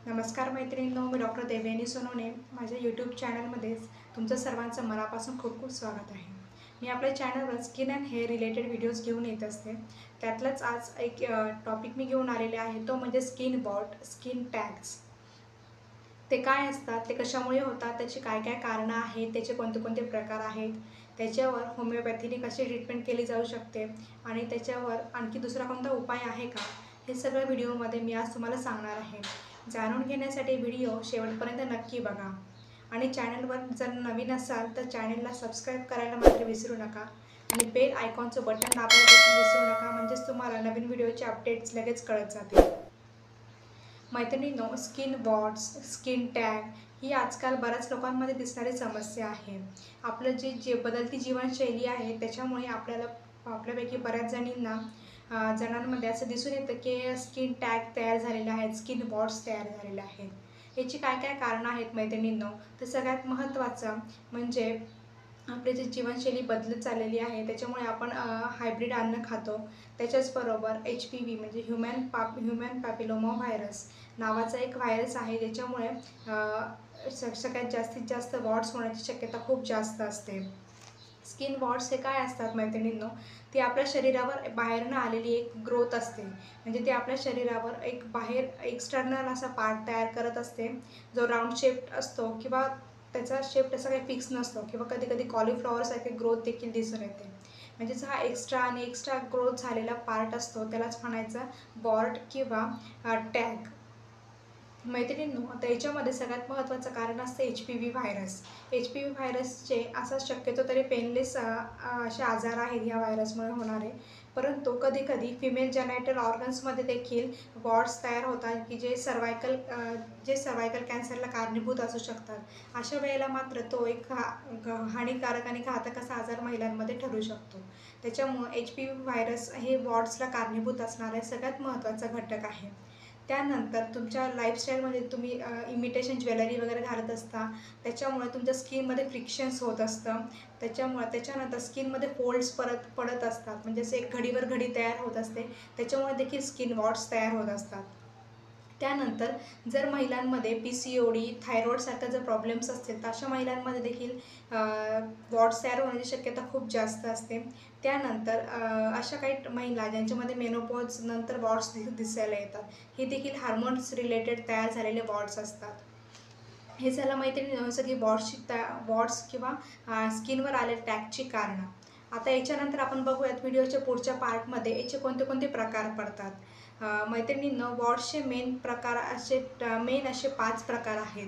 नमस्कार मैत्रिणींनो, मी डॉक्टर देवयानी सोनवणे. माझ्या यूट्यूब चॅनलमध्ये तुमचं सर्वांचं मनापासून खूप खूप स्वागत आहे. मी आपल्या चॅनलवर skin and hair related videos घेऊन येत असते. त्यातलाच आज एक टॉपिक मी घेऊन आलेले आहे, तो म्हणजे स्किन बॉट, स्किन टॅग्स. ते काय असतात, ते कशामुळे होतात, त्याची काय काय कारणं आहेत, त्याचे कोणते कोणते प्रकार आहेत, त्याच्यावर होमिओपॅथीने कशी ट्रीटमेंट केली जाऊ शकते आणि त्याच्यावर आणखी दुसरा कोणता उपाय आहे का, हे सगळं व्हिडिओमध्ये मी आज तुम्हाला सांगणार आहे. जाणून घेण्यासाठी व्हिडिओ शेवटपर्यंत नक्की बघा आणि चॅनलवर जर नवीन असाल तर चॅनलला सबस्क्राईब करायला मात्र विसरू नका आणि बेल आयकॉनचं बटन दाबायला देखील विसरू नका, म्हणजेच तुम्हाला नवीन व्हिडिओचे अपडेट्स लगेच कळत जातील. मैत्रिणींनो, स्किन बॉट्स, स्किन टॅग ही आजकाल बऱ्याच लोकांमध्ये दिसणारी समस्या आहे. आपलं जे बदलती जीवनशैली आहे त्याच्यामुळे आपल्यापैकी बऱ्याच जणांमध्ये असं दिसून येतं की स्किन टॅग तयार झालेले आहेत, स्किन बॉट्स तयार झालेले आहेत. याची काय काय कारणं आहेत मैत्रिणींनो, तर सगळ्यात महत्त्वाचं म्हणजे आपली जी जीवनशैली बदलत चाललेली आहे त्याच्यामुळे आपण हायब्रिड अन्न खातो. त्याच्याचबरोबर HPV म्हणजे ह्युमन पॅपिलोमा व्हायरस नावाचा एक व्हायरस आहे, ज्याच्यामुळे सगळ्यात जास्तीत जास्त वॉर्ड्स होण्याची शक्यता खूप जास्त असते. स्किन वॉर्ड्स हे काय असतात मैत्रिणींनो, ती आपल्या शरीरावर बाहेरनं आलेली एक ग्रोथ असते. म्हणजे ते आपल्या शरीरावर एक बाहेर एक्सटर्नल असा पार्ट तयार करत असते, जो राऊंड शेप असतो किंवा त्याचा शेप तसा काही फिक्स नसतो किंवा कधी कधी कॉलीफ्लॉवरसारखी ग्रोथ देखील दिसून येते. म्हणजेच हा एक्स्ट्रा ग्रोथ झालेला पार्ट असतो, त्यालाच म्हणायचं बॉर्ड किंवा टॅग. मैत्रिणींनो, आता याच्यामध्ये सगळ्यात महत्त्वाचं कारण असतं HPV व्हायरस. HPV व्हायरसचे असा शक्यतो तरी पेनलेस असे आजार आहेत ह्या व्हायरसमुळे होणारे, परंतु कधी कधी फिमेल जेनायटल ऑर्गन्समध्ये देखील वॉर्ड्स तयार होतात की जे सर्वायकल कॅन्सरला कारणीभूत असू शकतात. अशा वेळेला मात्र तो एक हानिकारक आणि घातक असा आजार महिलांमध्ये ठरू शकतो. त्याच्यामुळे HPV व्हायरस हे वॉर्ड्सला कारणीभूत असणारा सगळ्यात महत्त्वाचा घटक आहे. त्यानंतर तुमच्या लाईफस्टाईलमध्ये तुम्ही इमिटेशन ज्वेलरी वगैरे घालत असता, त्याच्यामुळे तुमच्या स्किनमध्ये फ्रिक्शन्स होत असतं. त्याच्यानंतर स्किनमध्ये फोल्ड्स पडत असतात, म्हणजे असे एक घडीवर घडी तयार होत असते, त्याच्यामुळे देखील स्किन वॉर्ड्स तयार होत असतात. त्यानंतर जर महिलांमध्ये PCOD, थायरॉईडसारखे जर प्रॉब्लेम्स असतील तर अशा महिलांमध्ये देखील वॉर्ड्स तयार होण्याची शक्यता खूप जास्त असते. त्यानंतर अशा काही महिला ज्यांच्यामध्ये मेनोपॉज नंतर वॉर्ड्स दिसायला येतात, हे देखील हार्मोन्स रिलेटेड तयार झालेले वॉर्ड्स असतात. हे झालं मैत्रिणी सगळी वॉर्ड्स किंवा स्किनवर आलेल्या टॅगची कारणं. आता याच्यानंतर आपण बघूयात व्हिडिओच्या पुढच्या पार्टमध्ये याचे कोणते कोणते प्रकार पडतात. मैत्रिणींनो, वॉर्ड्सचे मेन असे 5 प्रकार आहेत.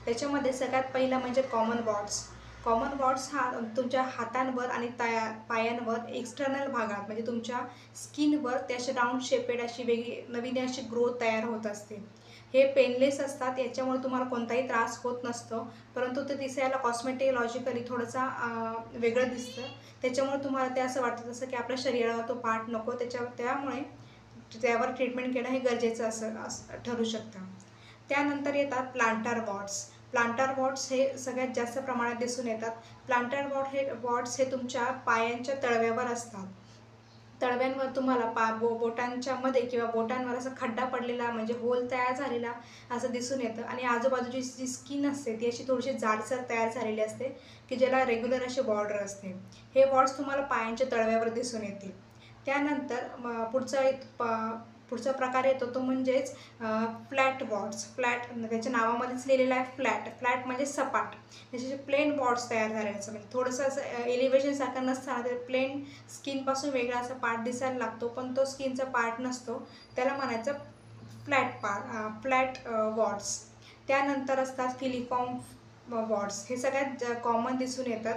त्याच्यामध्ये सगळ्यात पहिला म्हणजे कॉमन वॉर्ड्स. कॉमन वॉर्ड्स हा तुमच्या हातांवर आणि पायांवर एक्सटर्नल भागात म्हणजे तुमच्या स्किनवर ते असे राऊंड शेपेड अशी वेगळी नवीन अशी ग्रोथ तयार होत असते. हे पेनलेस असतात, याच्यामुळे तुम्हाला कोणताही त्रास होत नसतो, परंतु ते दिसायला कॉस्मेटॉलॉजिकली थोडंसा वेगळं दिसतं. त्याच्यामुळे तुम्हाला ते असं वाटतं जसं की आपल्या शरीराला तो पार्ट नको, त्यामुळे त्यावर ट्रीटमेंट घेणं हे गरजेचं असं ठरू शकतं. त्यानंतर येतात प्लांटर वॉर्ड्स. प्लांटर वॉर्ड्स हे सगळ्यात जास्त प्रमाणात दिसून येतात. प्लांटर वॉर्ड्स हे तुमच्या पायांच्या तळव्यावर असतात. तळव्यांवर तुम्हाला बोटांच्या मध्ये किंवा बोटांवर असा खड्डा पडलेला म्हणजे होल तयार झालेला असं दिसून येतं आणि आजूबाजूची जी स्किन असते ती अशी थोडीशी जाडसर तयार झालेली असते की ज्याला रेग्युलर अशी बॉर्डर असते. हे वॉर्ड्स तुम्हाला पायांच्या तळव्यावर दिसून येतील. त्यानंतर पुढचा प्रकार येतो तो म्हणजेच फ्लॅट वॉर्ड्स. फ्लॅट त्याच्या नावामध्येच लिहिलेलं आहे फ्लॅट म्हणजे सपाट. त्याचे प्लेन वॉर्ड्स तयार झालेले असं म्हणजे थोडंसं असं एलिव्हेशनसारखं नसताना ते प्लेन स्किनपासून वेगळा असा पार्ट दिसायला लागतो, पण तो स्किनचा पार्ट नसतो, त्याला म्हणायचं फ्लॅट वॉर्ड्स. त्यानंतर असतात फिलिफॉर्म वॉर्ड्स. हे सगळ्यात कॉमन दिसून येतात.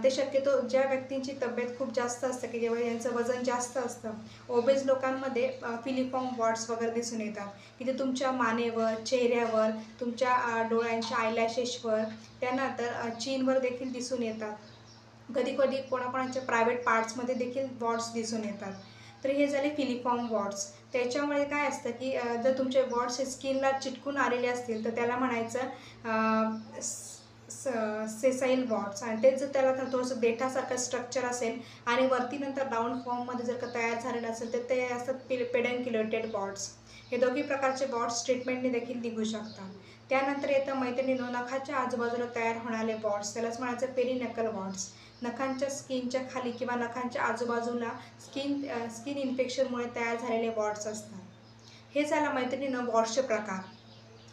ते शक्यतो ज्या व्यक्तींची तब्येत खूप जास्त असते की जेव्हा यांचं वजन जास्त असतं, ओबेज लोकांमध्ये फिलिफॉर्म वॉर्ड्स वगैरे दिसून येतात की ते तुमच्या मानेवर, चेहऱ्यावर, तुमच्या डोळ्यांच्या आयलॅशेसवर, त्यानंतर चीनवर देखील दिसून येतात. कधी कधी कोणाकोणाच्या प्रायव्हेट पार्ट्समध्ये देखील वॉर्ड्स दिसून येतात. तर हे झाले फिलिफॉर्म वॉर्ड्स. त्याच्यामुळे काय असतं की जर तुमचे वॉर्ड्स स्किनला चिटकून आलेले असतील तर त्याला म्हणायचं सेसाईल वॉर्ड्स, आणि तेच जर त्याला थोडंसं देठासारखं स्ट्रक्चर असेल आणि वरती नंतर राऊंड फॉर्ममध्ये जर का तयार झालेलं असेल तर ते असतात पेडन्क्युलेटेड वॉर्ड्स. हे दोघी प्रकारचे बॉट्स ट्रीटमेंटने देखील निघू शकतात. त्यानंतर येतं मैत्रिणींनो, नखाच्या आजूबाजूला तयार होणारे बॉट्स, त्यालाच म्हणायचं पेरिनकल बॉट्स. नखांच्या स्किनच्या खाली किंवा नखांच्या आजूबाजूला स्किन इन्फेक्शनमुळे तयार झालेले बॉट्स असतात. हे झालं मैत्रिणींनो बॉट्सचे प्रकार.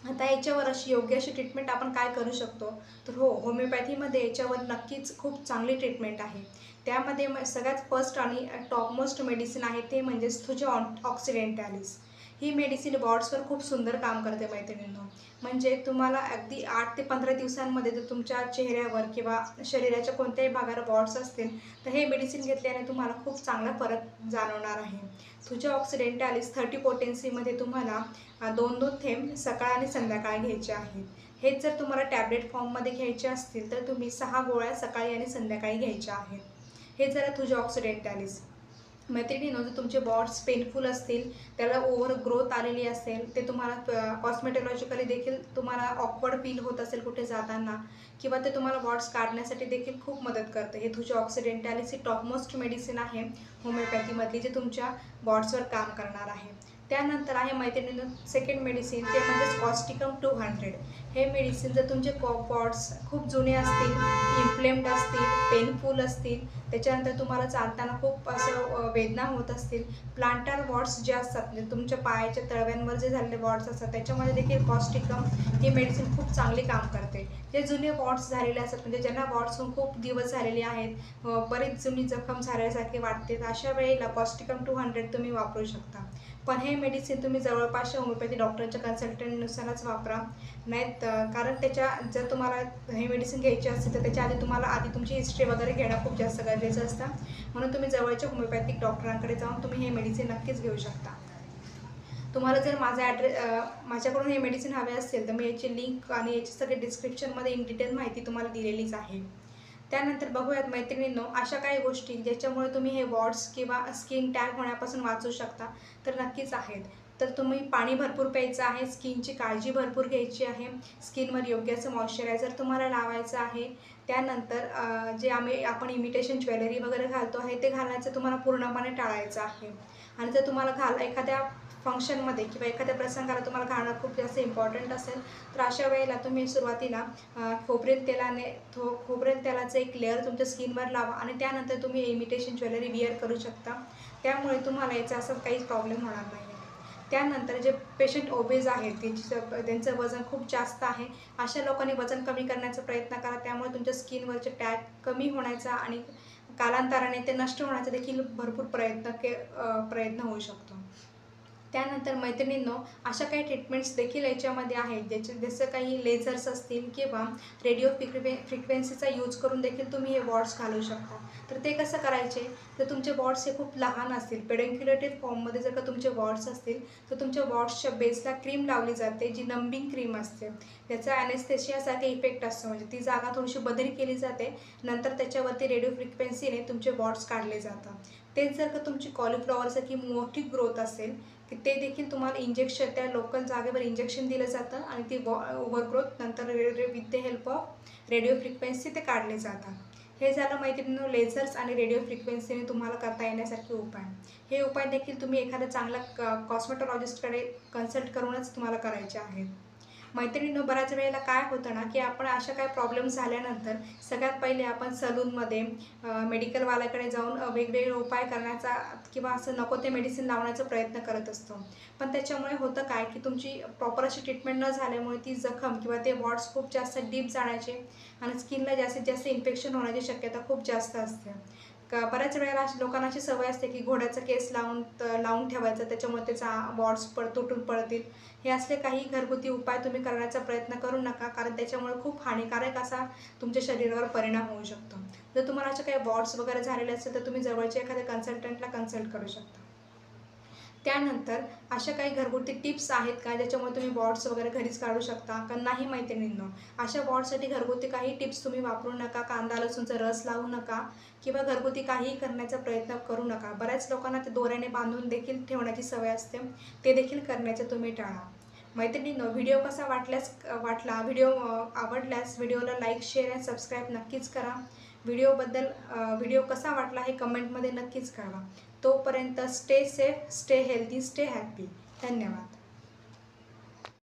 आता याच्यावर योग्य अशी ट्रीटमेंट आपण काय करू शकतो, तर होमिओपॅथीमध्ये याच्यावर नक्कीच खूप चांगली ट्रीटमेंट आहे. त्यामध्ये सगळ्यात फर्स्ट आणि टॉपमोस्ट मेडिसिन आहे ते म्हणजेच थुजो ऑक्सिडेंटॅलिस. ही मेडिसिन बॉट्सवर खूप सुंदर काम करते मैत्रिणींनो. म्हणजे तुम्हाला अगदी 8 ते 15 दिवसांमध्ये जर तुमच्या चेहऱ्यावर किंवा शरीराच्या कोणत्याही भागावर बॉट्स असतील तर हे मेडिसिन घेतल्याने तुम्हाला खूप चांगला फरक जाणवणार आहे. थुजो ऑक्सिडेंटॅलिस 30 पोटेन्सीमध्ये तुम्हाला 2-2 थेंब सकाळ आणि संध्याकाळी घ्यायचे आहेत. हेच जर तुम्हाला टॅबलेट फॉर्ममध्ये घ्यायचे असतील तर तुम्ही 6 गोळ्या सकाळी आणि संध्याकाळी घ्यायच्या आहेत. हे झालं थुजो ऑक्सिडेंटॅलिस. मैत्रिणींनो, जर तुमचे बॉट्स पेनफुल असतील, त्याला ओव्हर ग्रोथ आलेली असेल, ते तुम्हाला कॉस्मेटॉलॉजिकली देखील तुम्हाला ऑकवर्ड फील होत असेल कुठे जाताना, किंवा ते तुम्हाला बॉट्स काढण्यासाठी देखील खूप मदत करते. हे थुजो ऑक्सिडेंटॅलिस ही टॉपमोस्ट मेडिसिन आहे होमिओपॅथीमधली, जे तुमच्या बॉट्सवर काम करणार आहे. त्यानंतर आहे मैत्रिणींनो सेकंड मेडिसिन, ते म्हणजेच कॉस्टिकम 200. हे मेडिसिन जर तुमचे बॉट्स खूप जुने असतील, इन्फ्लेम्ड असतील, पेनफुल असतील, त्याच्यानंतर तुम्हाला चालताना खूप असं वेदना होत असतील, प्लांटर वॉट्स जे असतात म्हणजे तुमच्या पायाच्या तळव्यांवर जे झालेले वॉट्स असतात त्याच्यामध्ये देखील कॉस्टिकम ही मेडिसिन खूप चांगली काम करते. जे जुने वॉट्स झालेले असतात म्हणजे ज्यांना वॉट्स होऊन खूप दिवस झालेले आहेत, बरीच जुनी जखम झाल्यासारखे वाटते, तर अशा वेळेला कॉस्टिकम 200 तुम्ही वापरू शकता. पण हे मेडिसिन तुम्ही जवळपासच्या होमिओपॅथी डॉक्टरच्या कन्सल्टंटनुसारच वापरा. नाहीत कारण जर तुम्हाला हे मेडिसिन घ्यायची असेल तर त्याच्या आधी तुमची हिस्ट्री वगैरे घेणं खूप जास्त गरजेचं असतं. म्हणून तुम्ही जवळच्या होमिओपॅथिक डॉक्टरांकडे जाऊन तुम्ही हे मेडिसिन नक्कीच घेऊ शकता. तुम्हाला जर माझ्याकडून हे मेडिसिन हवे असेल तर मी याची लिंक आणि याची सगळी डिस्क्रिप्शनमध्ये इन डिटेल माहिती तुम्हाला दिलेलीच आहे. त्यानंतर बघूयात मैत्रिणींनो, अशा काही गोष्टी ज्याच्यामुळे तुम्ही हे वॉट्स किंवा स्किन टॅग होण्यापासून वाचू शकता तर नक्कीच आहेत. तर तुम्ही पाणी भरपूर प्यायचं आहे, स्किनची काळजी भरपूर घ्यायची आहे, स्किनवर योग्य असं मॉइश्चरायझर तुम्हाला लावायचं आहे. त्यानंतर जे आपण इमिटेशन ज्वेलरी वगैरे घालतो आहे ते घालण्याचं तुम्हाला पूर्णपणे टाळायचं आहे. आणि जर तुम्हाला एखाद्या फंक्शनमध्ये किंवा एखाद्या प्रसंगाला तुम्हाला घालणं खूप जास्त इम्पॉर्टंट असेल तर अशा वेळेला तुम्ही सुरुवातीला खोबरेल तेलाचं एक लेअर तुमच्या स्किनवर लावा आणि त्यानंतर तुम्ही इमिटेशन ज्वेलरी विअर करू शकता. त्यामुळे तुम्हाला याचा असं काहीच प्रॉब्लेम होणार नाही. त्यानंतर जे पेशंट ओबेज आहेत, त्यांचं वजन खूप जास्त आहे, अशा लोकांनी वजन कमी करण्याचा प्रयत्न करा. त्यामुळे तुमच्या स्किनवरचे टॅग कमी होण्याचा आणि कालांतराने ते नष्ट होण्याचा देखील भरपूर प्रयत्न होऊ शकतो. त्यानंतर मैत्रिणींनो, अशा काही ट्रीटमेंट्स देखील याच्यामध्ये आहेत जसं काही लेझर्स असतील किंवा रेडिओ फ्रिक्वेन्सीचा यूज करून देखील तुम्ही हे वॉट्स घालू शकता. तर ते कसं करायचे, तर तुमचे वॉट्स हे खूप लहान असतील, पेडन्क्युलेटेड फॉर्ममध्ये जर का तुमचे वॉट्स असतील तर तुमच्या वॉट्सच्या बेसला क्रीम लावली जाते, जी नंबिंग क्रीम असते. त्याचा ॲनेस्थेशियासारखे इफेक्ट असतो, म्हणजे ती जागा थोडीशी बदली केली जाते. नंतर त्याच्यावरती रेडिओ फ्रिक्वेन्सीने तुमचे वॉट्स काढले जातात. तेच जर का तुमची कॉलीफ्लॉवरसारखी मोठी ग्रोथ असेल की ते देखील तुम्हाला त्या लोकल जागेवर इंजेक्शन दिलं जातं आणि ती ओव्हरग्रोथ नंतर with the help of radio frequency ते काढले जातात. हे झालं मैत्रिणींनो लेझर्स आणि रेडिओ फ्रिक्वेन्सीने तुम्हाला करता येण्यासारखे उपाय. हे उपाय देखील तुम्ही एखाद्या चांगल्या कॉस्मेटॉलॉजिस्टकडे कन्सल्ट करूनच तुम्हाला करायचे आहेत. मैत्रिणींनो, बऱ्याच वेळेला काय होतं ना की आपण अशा काही प्रॉब्लेम्स झाल्यानंतर सगळ्यात पहिले आपण सलूनमध्ये मेडिकलवाल्याकडे जाऊन वेगवेगळे उपाय करण्याचा किंवा असं नको ते मेडिसिन लावण्याचा प्रयत्न करत असतो. पण त्याच्यामुळे होतं काय की तुमची प्रॉपर अशी ट्रीटमेंट न झाल्यामुळे ती जखम किंवा ते वॉट्स खूप जास्त डीप जाण्याचे आणि स्किनला जास्तीत जास्त इन्फेक्शन होण्याची शक्यता खूप जास्त असते. बऱ्याच वेळेला लोकांना अशी सवय असते की घोड्याचा केस लावून ठेवायचा, त्याच्यामुळे त्याचा वॉट्स तुटून पडतील. हे असले काही घरगुती उपाय तुम्ही करण्याचा प्रयत्न करू नका, कारण त्याच्यामुळे खूप हानिकारक असा तुमच्या शरीरावर परिणाम होऊ शकतो. जर तुम्हाला असे काही वॉट्स वगैरे झालेले असेल तर तुम्ही जवळच्या एखाद्या कन्सल्टंटला कन्सल्ट करू शकता. त्यानंतर अशा काही घरगुती टिप्स आहेत का ज्याच्यामुळे तुम्ही वॉट्स वगैरे घरीच काढू शकता का नाही मैत्रिणींनो, अशा वॉट्ससाठी घरगुती काही टिप्स तुम्ही वापरू नका. कांदा लसूणचा रस लावू नका किंवा घरगुती काहीही करण्याचा प्रयत्न करू नका. बऱ्याच लोकांना ते दोऱ्याने बांधून देखील ठेवण्याची सवय असते, ते देखील करण्याचं तुम्ही टाळा. मैत्रिणींनो, व्हिडिओ कसा वाटला व्हिडिओ आवडल्यास व्हिडिओला लाईक शेअर आणि सबस्क्राईब नक्कीच करा. व्हिडिओ कसा वाटला हे कमेंटमध्ये नक्कीच कळवा. तोपर्यंत stay safe, stay healthy, stay happy. धन्यवाद.